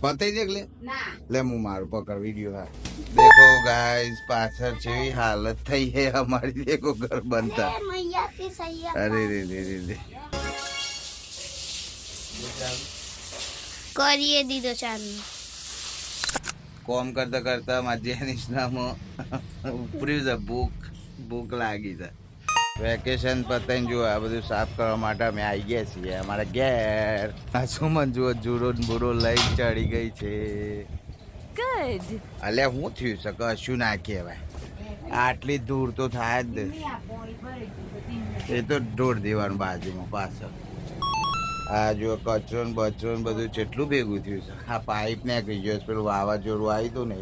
પતાઈ દેખ લે હું મારું પકડ વિડીયો હા देखो गाइस पाछળ જેવી હાલત થઈ है हमारी देखो घर बनता अरे रे रे रे रे કરીએ દીધો ચાલુ કોમ કરતા કરતા મારી નિષ્ણામાં ઉપરી છે ભૂખ લાગી છે વેકેશન પતાઈને જો આ બધું સાફ કરવા માટે અમે આવી ગયા છીએ અમારા ઘેર આ સુમન જુઓ જુરો બુરો લઈ ચડી ગઈ છે ગુડ અલ્યા હું થયું છે કશું ના કહેવાય આટલી દૂર તો થાય જ ને એ તો ઢોળ દેવાનું બાજુમાં પાછળ આ જો કચરો ને બચરો ને બધું કેટલું ભેગું થયું છે આ પાઇપ ને કહી ગયો પેલું વાવાઝોડું આવ્યું હતું ને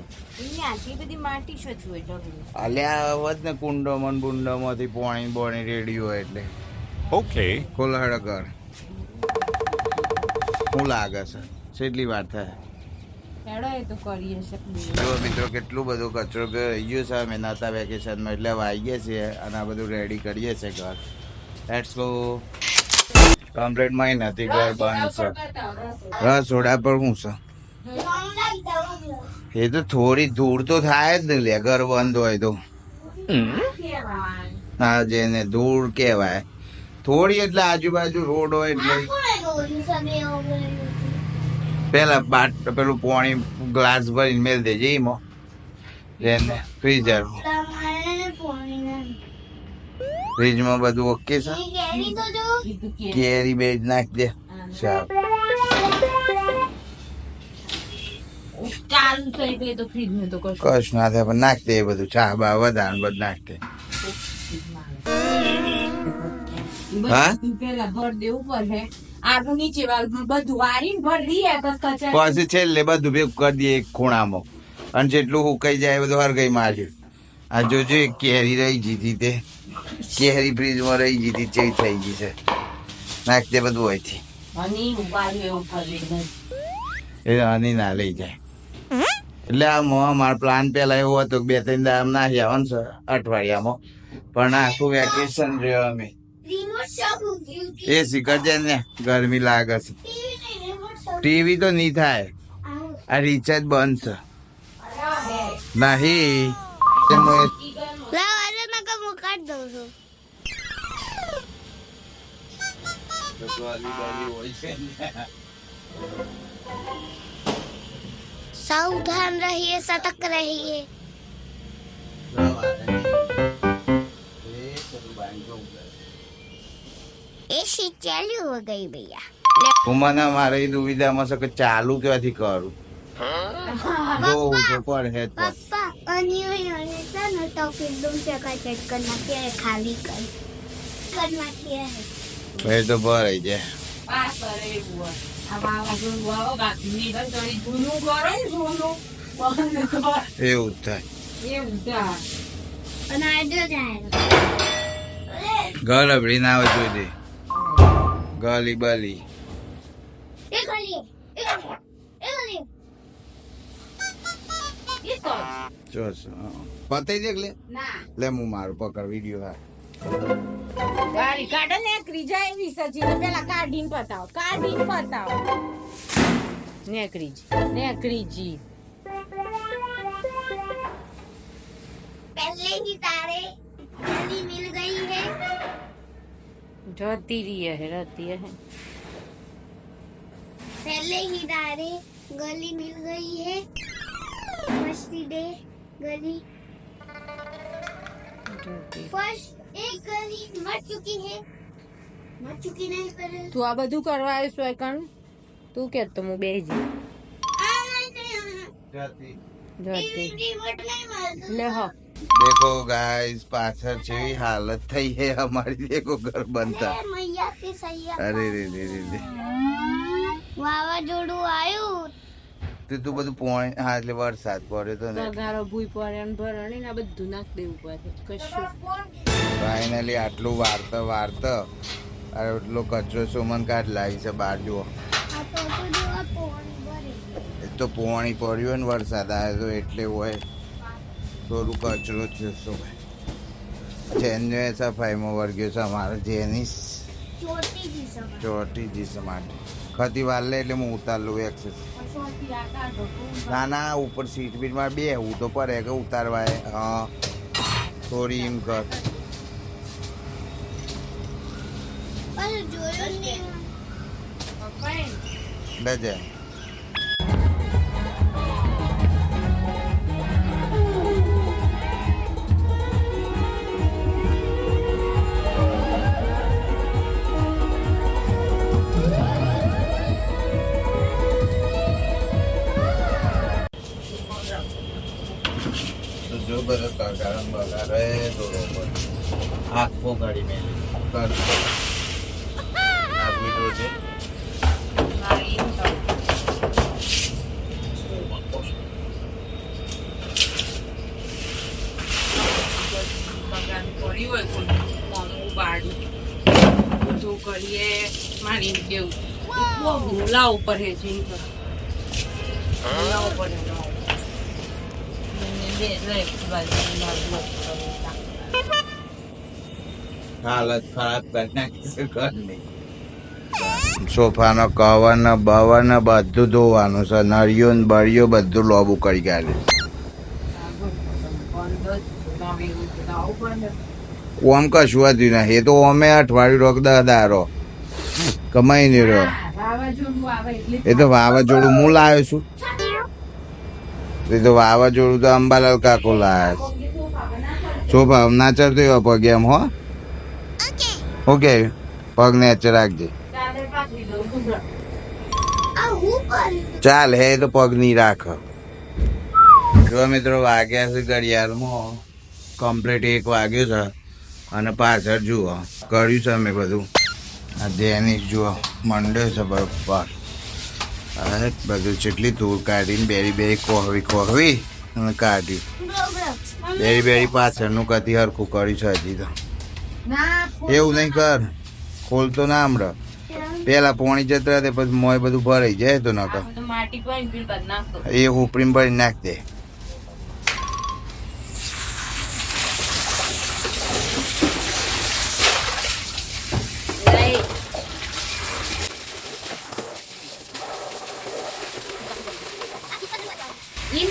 અલ્યા આવત ને કુંડોમાં બુંડોમાંથી પોણી રેડી હોય એટલે ઓકે ખોલહડ કર શું લાગે છે કેટલી વાર થાય જો મિત્રો કેટલું બધું કચરો રહી ગયો છે અમે નતા વેકેશનમાં એટલે આવી ગયા છીએ અને આ બધું રેડી કરીએ છીએ ઘર લેટ્સ ગો કમ્પ્લીટ માં નથી ઘર બંધ છે રસોડા પર શું છે એ તો થોડી દૂર તો થાય જ ને લે ઘર બંધ હોય તો હા જેને ધૂળ કેવાય થોડી એટલે આજુબાજુ રોડ હોય એટલે પેલા પેલું પાણી ગ્લાસ ભરીને મેળ દેજે એમાં જેને ફ્રીઝર ફ્રીજમાં બધું ઓકે છે કેરી બેજ નાખ દે ચાલ કશ ના થાય પણ નાખ દે એ બધું ચા બા વધારે બધું નાખ દે હા પછી છેલ્લે બધું ભેગું કરી દઈએ એક ખૂણામાં અને જેટલું હુકાઈ જાય બધું હરગાઈ માર્યું આ જોજો એક કેરી રહી જીતી તે કેરી ફ્રીજમાં રહી જીતી ચેવી થઈ ગઈ છે નાખ દે બધું હોયથી એ હની ના લઈ જાય એટલે આ મારો પ્લાન પેલા એવો હતો કે 2-3 દામ ના આવવાનું છે અઠવાડિયામાં પણ આખું વેકેશન રહ્યો અમે એ શીખર છે ને ગરમી લાગે છે ટીવી તો નહીં થાય આ રિચાર્જ બંધ છે નહીં सावधान रहिए सतर्क रहिए एसी चालू हो गई भैया મને મારી દુવિધામાં છે કે ચાલુ ક્યાંથી કરું જોવું તો પડે पापा अनिवार्य है ना तो फिर तुम से चेक करना क्या है खाली करना क्या है એ તો ભરાઈ જાય એવું થાય ગળબડી ના આવે જોઈ ગલી બલી પતાઈ દેખ લે હું મારું પકડ વિડીયો હા ગાડી કાઢે ને એકરી જાય એવી સજી ને પેલા કાઢીને પતાવો નેકરી જી पहले ही तारे गली मिल गई है रोती है पहले ही तारे गली मिल गई है मस्ती डे गली फर्स्ट एक गली मर चुकी नहीं पर તું આ બધું કરવા આવ્યો છો કણ તું કે તો હું બેજી જાતી ले हो देखो गाइस पाछળ જેવી હાલત થઈ है हमारी देखो घर बनता मैया की सैया अरे रे रे रे रे વાવાઝોડું આવ્યું તું બધું પોણી હા એટલે વરસાદ પડ્યો તો ને તગારો ભૂઈ પડે ને ભરણી ને બધું નાખ દેવું પડે કશું ફાઇનલી આટલું વાર્તા અરે એટલો કચરો સુમન કાઢ લાવી છે બહાર જુઓ આ તો જોવા પોણી ભરે એ તો પોણી પડ્યું ને વરસાદ આવ્યો તો એટલે હોય થોડું કચરો થયો શું જેનને સફાઈમાં વર્ગ્યો છે અમારે જેનિસ ચોટીજી સવાર ચોટીજી છે માટે ખતી વાર લે એટલે હું ઉતાર લઉં એક્સેસ પછોથી આ કાઢો ના ના ઉપર સીટ બીટમાં બે હું તો પડે કે ઉતારવાય હા થોડી એમ કર પણ જોયું નહીં બેજે જો બધો કાકારમ બગાડે થોડો આખો ગાડી મેં કર આપણી તો છે બધું કરીએ મારી કેવું લાવ ઉપર હે છે લાવ ઉપર હાલત ખરાબ કરી નાખી છે ઘરની સોફાનો કવર ને બવર ને બધું ધોવાનું છે નળિયો ને બળિયો બધું લોબું કરી કાઢ્યું ઓમ કશું હતું નહીં એ તો અમે અઠવાડિયું રોક દારો કમાઈ નહીં રહ્યો એ તો વાવાઝોડું હું લાવ્યો છું એ તો વાવાઝોડું તો અંબાલાલ કાકો લાવ્યા સોફા ના ચડતો એવા પગ એમ હો ઓકે પગ નેચર રાખજે આ હું કર્યું ચાલ હે તો પગ નહીં રાખ જો મિત્રો વાગ્યા છે ઘડિયાળમાં કમ્પ્લીટ 1 વાગ્યું છે અને પાછળ જુઓ કર્યું છે અમે બધું આ જેનિસ જુઓ મંડ્યો છે બરોબર અરે બધું જેટલી ધૂળ કાઢીને બેરી કોહવી અને કાઢ્યું બેરી પાછળનું કદી હરખું કર્યું છે હજી તો એવું નહીં કર ખોલતો ના હમણાં પેલા પોણી જતા રહે પછી મોય બધું ભરાઈ જાય તો નકર માટી પર નાખો એ ઉપરીને ભરી નાખ દે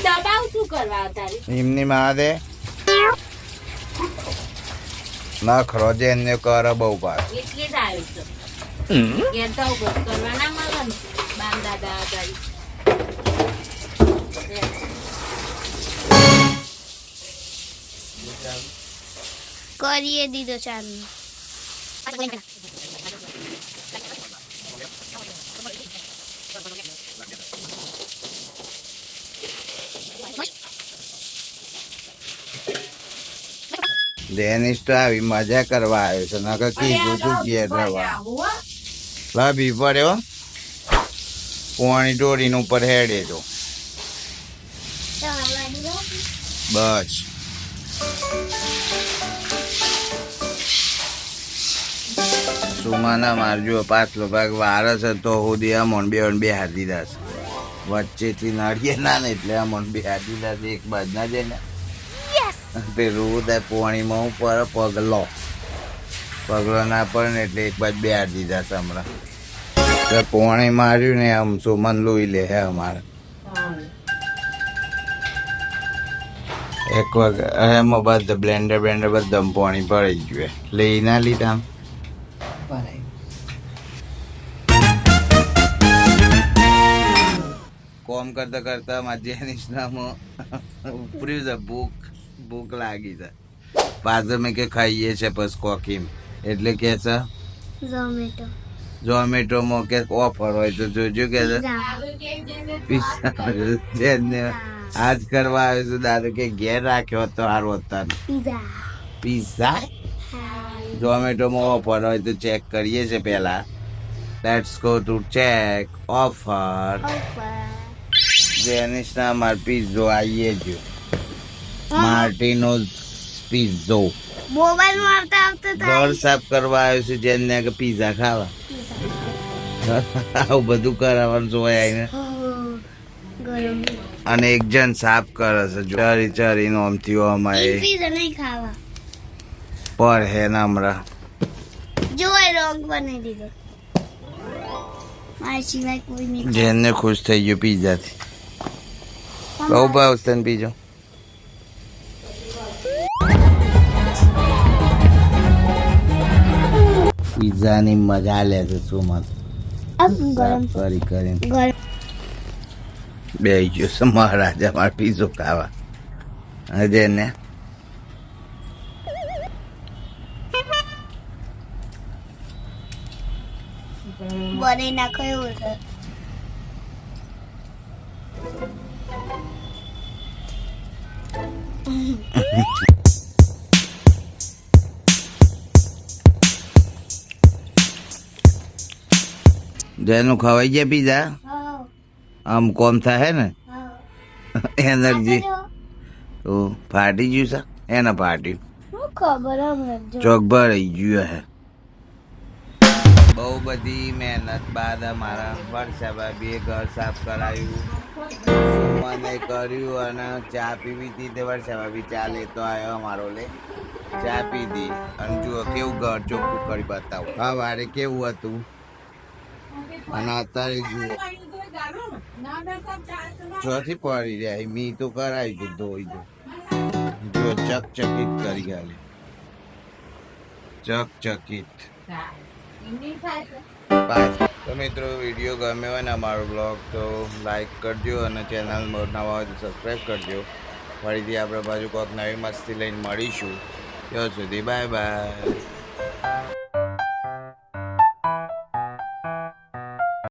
દબાવ શું કરવા તારી એમની માં દે ના ખરોજે એને કર બહુ પાર એટલે જ આવ્યો છે ઘેર તો આવું બધું કરવા ના મળે ને બાપ દાદા તારી કરીએ દીધો ચાલુ ડેનિસ તો આવી મજા કરવા આવ્યો છે નકર કીધું તું ઘેર રહેવા લાભી પડ્યો પોણી દોડીને ઉપર હેડે તો બસ સુમાના મારજો પાછલો ભાગ વારસ છે તો સુધી અમોન બે હાથ દીધા છે વચ્ચેથી નડીએ ના ને એટલે અમોન બે હાથ દીધા છે એક બાજ ના જાય ને પેલું પોણીમાં ઉપર પગલો ના પડે ને એટલે એક બાજુ બે હાથ દીધા છે હમણાં પોણી માર્યું ને આમ સુમન લોહી લે હે અમારે એક વખત એમાં બધા બ્લેન્ડર બધા પોણી ભરાઈ ગયું લઈ ના લીધા આમ કોમ કરતા કરતા જેનિસ નામાં ઉપર્યું છે ભૂખ લાગી છે પાછળ મેં કે ખાઈએ છે બસ કોકીમ એટલે કે છે ઝોમેટોમાં કે ઓફર હોય તો જોજો કે આજ કરવા આવ્યો છું દાદા કે ઘેર રાખ્યો તો સારું હતા પીઝા ઝોમેટોમાં ઓફર હોય તો ચેક કરીએ છે પેલા let's go to check offer Jenis ના માર પીઝો આવીએ જો માર્ટિનો પીઝો મોબાઈલ માં આવતા આવતા ઘર સાફ કરવા આવ્યો છે જેને કે પીઝા ખાવા આવું બધું કરાવવાનું જોયા આઈને ગરમ અને એક જણ સાફ કરે છે ચરી ચરીને આમથી આમાં પીઝા નહીં ખાવા પર હે ને હમણાં જો રોંગ બનાવી દીધો મારા સિવાય કોઈ નહીં જેને ખુશ થઈ ગયો પીઝાથી બહુ ભાવશે ને પીઝો પીઝાની મજા લે છે શું મત ગરમ કરી કરીને ગરમ બે ગયો છે મહારાજા મારે પીઝો ખાવા હજે ને બનાવી નાખો એવું છે જેનું ખવાઈ જાય પીઝા આમ કોમ થાય ને એનર્જી તો ફાટી ગયું છે એને ફાટ્યું શું ખબર હમણાં જો ચોક ભરાઈ ગયું હે બહુ બધી મહેનત બાદ અમારા વર્ષા ભાભીએ ઘર સાફ કરાયું મને કર્યું અને ચા પીવી હતી તે વર્ષા ભાભી ચા લેતો આવ્યો અમારો લે ચા પીધી અને જુઓ કેવું ઘર ચોખ્ખું કરી બતાવું સવારે કેવું હતું અને અત્યારે જુઓ ચોથી પડી રહ્યા મી તો કરાવી દઉં ધોઈ દઉં જો ચકચકિત કરી ગાલે ચકચકિત તો મિત્રો વિડીયો ગમે હોય ને અમારો બ્લોગ તો લાઈક કરજો અને ચેનલ નવા હોય તો સબસ્ક્રાઈબ કરજો ફરીથી આપણે બાજુ કોઈક નવી મસ્તી લઈને મળીશું ત્યાં સુધી બાય બાય